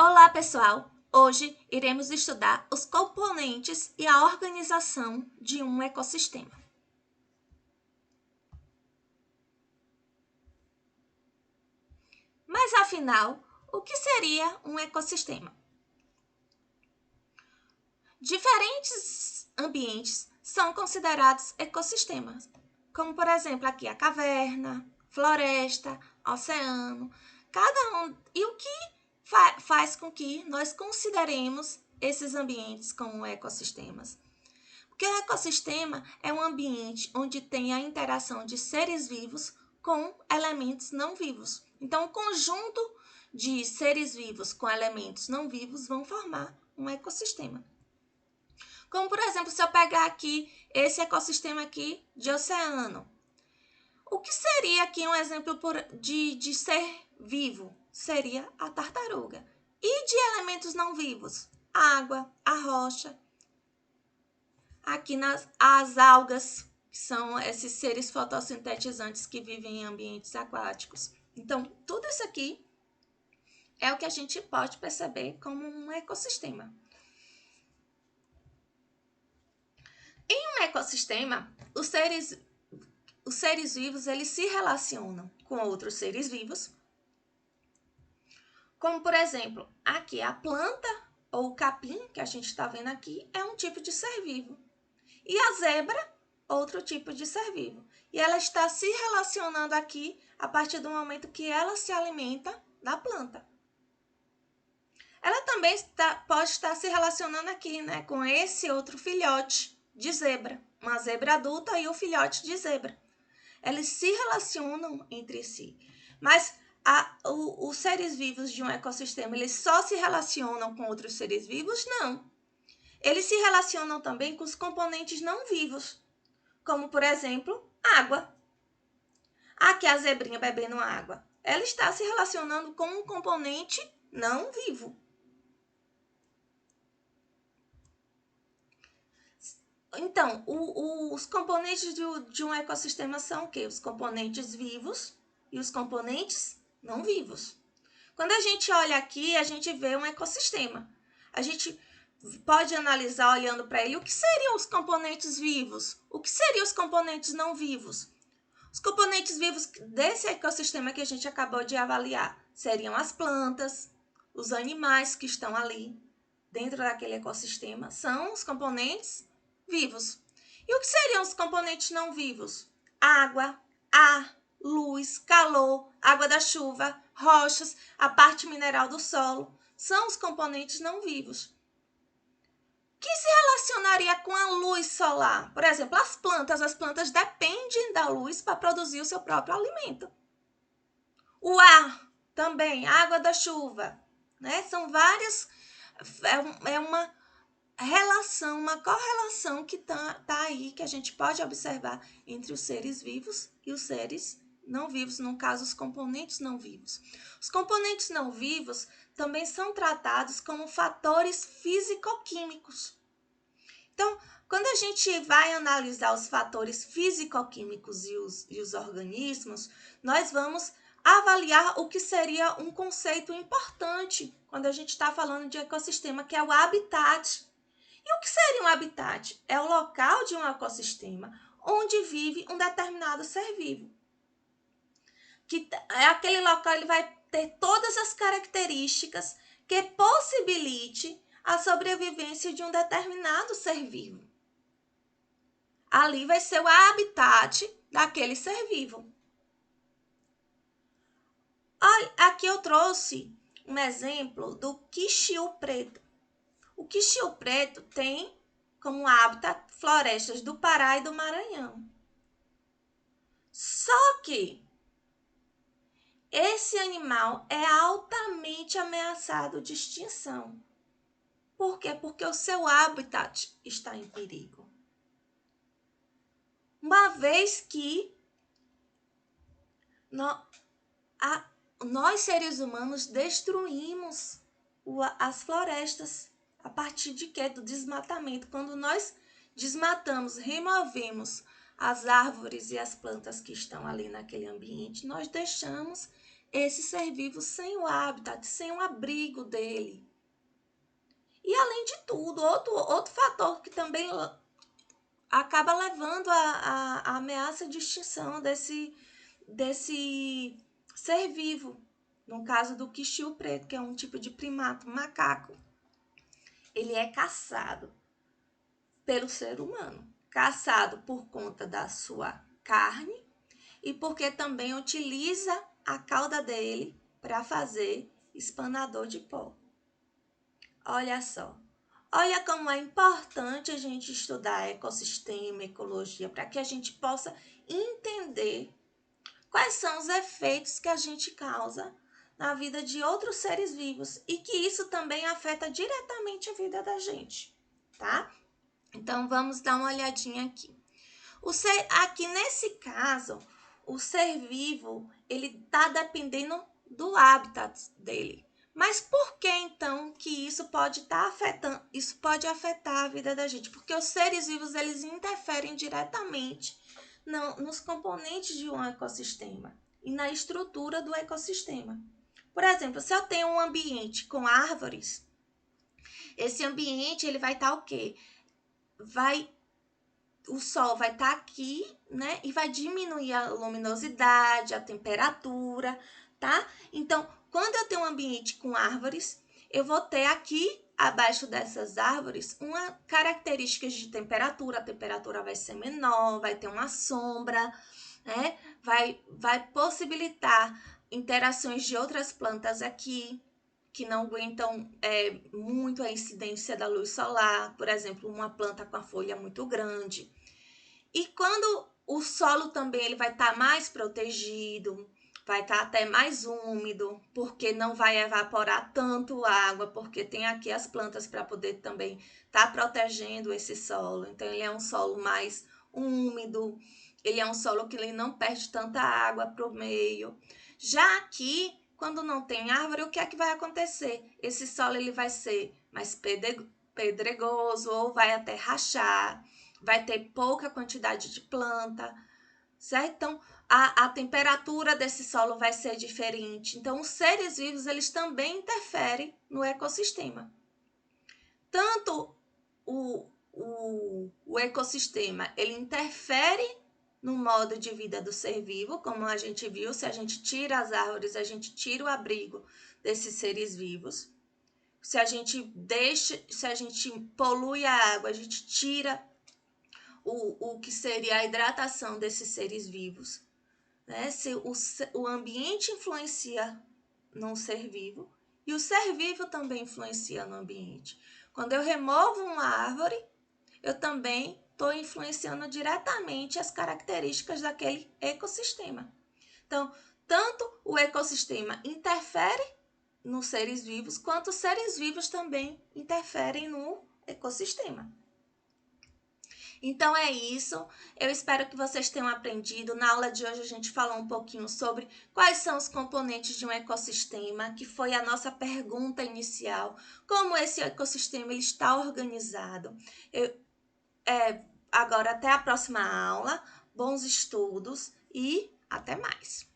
Olá, pessoal! Hoje iremos estudar os componentes e a organização de um ecossistema. Mas afinal, o que seria um ecossistema? Diferentes ambientes são considerados ecossistemas, como por exemplo aqui a caverna, floresta, oceano, cada um. E o que faz com que nós consideremos esses ambientes como ecossistemas? Porque o ecossistema é um ambiente onde tem a interação de seres vivos com elementos não vivos. Então, o conjunto de seres vivos com elementos não vivos vão formar um ecossistema. Como, por exemplo, se eu pegar aqui esse ecossistema aqui de oceano. O que seria aqui um exemplo de ser vivo? Seria a tartaruga. E de elementos não vivos? A água, a rocha. Aqui as algas, que são esses seres fotossintetizantes que vivem em ambientes aquáticos. Então, tudo isso aqui é o que a gente pode perceber como um ecossistema. Em um ecossistema, os seres vivos eles se relacionam com outros seres vivos, como por exemplo, aqui a planta ou o capim, que a gente está vendo aqui, é um tipo de ser vivo. E a zebra, outro tipo de ser vivo. E ela está se relacionando aqui a partir do momento que ela se alimenta da planta. Ela também pode estar se relacionando aqui, né, com esse outro filhote de zebra, uma zebra adulta e o filhote de zebra. Eles se relacionam entre si, mas os seres vivos de um ecossistema, eles só se relacionam com outros seres vivos? Não. Eles se relacionam também com os componentes não vivos, como, por exemplo, água. Aqui a zebrinha bebendo água. Ela está se relacionando com um componente não vivo. Então, os componentes de um ecossistema são o quê? Os componentes vivos e os componentes não vivos. Quando a gente olha aqui, a gente vê um ecossistema. A gente pode analisar olhando para ele o que seriam os componentes vivos, o que seriam os componentes não vivos. Os componentes vivos desse ecossistema que a gente acabou de avaliar seriam as plantas, os animais que estão ali dentro daquele ecossistema, são os componentes vivos. E o que seriam os componentes não vivos? Água, ar, luz, calor, água da chuva, rochas, a parte mineral do solo, são os componentes não vivos. Que se relacionaria com a luz solar? Por exemplo, as plantas dependem da luz para produzir o seu próprio alimento. O ar também, a água da chuva, né? São várias, é uma relação, uma correlação que tá aí, que a gente pode observar entre os seres vivos e os seres não vivos, no caso, os componentes não vivos. Os componentes não vivos também são tratados como fatores físico-químicos. Então, quando a gente vai analisar os fatores físico-químicos e os organismos, nós vamos avaliar o que seria um conceito importante quando a gente está falando de ecossistema, que é o habitat. E o que seria um habitat? É o local de um ecossistema onde vive um determinado ser vivo. Que é aquele local, ele vai ter todas as características que possibilite a sobrevivência de um determinado ser vivo. Ali vai ser o habitat daquele ser vivo. Aqui eu trouxe um exemplo do quixiu preto. O quixiu preto tem como habitat florestas do Pará e do Maranhão. Só que esse animal é altamente ameaçado de extinção. Por quê? Porque o seu habitat está em perigo. Uma vez que nós seres humanos destruímos as florestas a partir de quê? Do desmatamento. Quando nós desmatamos, removemos as árvores e as plantas que estão ali naquele ambiente, nós deixamos esse ser vivo sem o habitat, sem o abrigo dele. E além de tudo, outro fator que também acaba levando a ameaça de extinção desse ser vivo, no caso do quixiu preto, que é um tipo de primato, macaco. Ele é caçado pelo ser humano, caçado por conta da sua carne e porque também utiliza a cauda dele para fazer espanador de pó. Olha só. Olha como é importante a gente estudar ecossistema, ecologia, para que a gente possa entender quais são os efeitos que a gente causa na vida de outros seres vivos e que isso também afeta diretamente a vida da gente, tá? Então, vamos dar uma olhadinha aqui. Aqui nesse caso, o ser vivo, ele está dependendo do habitat dele. Mas por que então que isso pode estar afetando, isso pode afetar a vida da gente? Porque os seres vivos, eles interferem diretamente nos componentes de um ecossistema e na estrutura do ecossistema. Por exemplo, se eu tenho um ambiente com árvores, esse ambiente ele vai estar o quê? O sol vai estar aqui, né? E vai diminuir a luminosidade, a temperatura, tá? Então, quando eu tenho um ambiente com árvores, eu vou ter aqui, abaixo dessas árvores, uma característica de temperatura. A temperatura vai ser menor, vai ter uma sombra, né? Vai possibilitar interações de outras plantas aqui, que não aguentam muito a incidência da luz solar, por exemplo, uma planta com a folha muito grande. E quando o solo também ele vai estar mais protegido, vai estar até mais úmido, porque não vai evaporar tanto água, porque tem aqui as plantas para poder também estar protegendo esse solo. Então, ele é um solo mais úmido, ele é um solo que ele não perde tanta água para o meio. Já aqui, quando não tem árvore, o que é que vai acontecer? Esse solo ele vai ser mais pedregoso ou vai até rachar, vai ter pouca quantidade de planta, certo? Então, a temperatura desse solo vai ser diferente. Então, os seres vivos, eles também interferem no ecossistema. Tanto o ecossistema, ele interfere no modo de vida do ser vivo, como a gente viu, se a gente tira as árvores, a gente tira o abrigo desses seres vivos. Se a gente polui a água, a gente tira o que seria a hidratação desses seres vivos. Né? Se o ambiente influencia no ser vivo e o ser vivo também influencia no ambiente. Quando eu removo uma árvore, eu também estou influenciando diretamente as características daquele ecossistema. Então, tanto o ecossistema interfere nos seres vivos, quanto os seres vivos também interferem no ecossistema. Então é isso, eu espero que vocês tenham aprendido. Na aula de hoje a gente falou um pouquinho sobre quais são os componentes de um ecossistema, que foi a nossa pergunta inicial, como esse ecossistema ele está organizado. Agora até a próxima aula, bons estudos e até mais!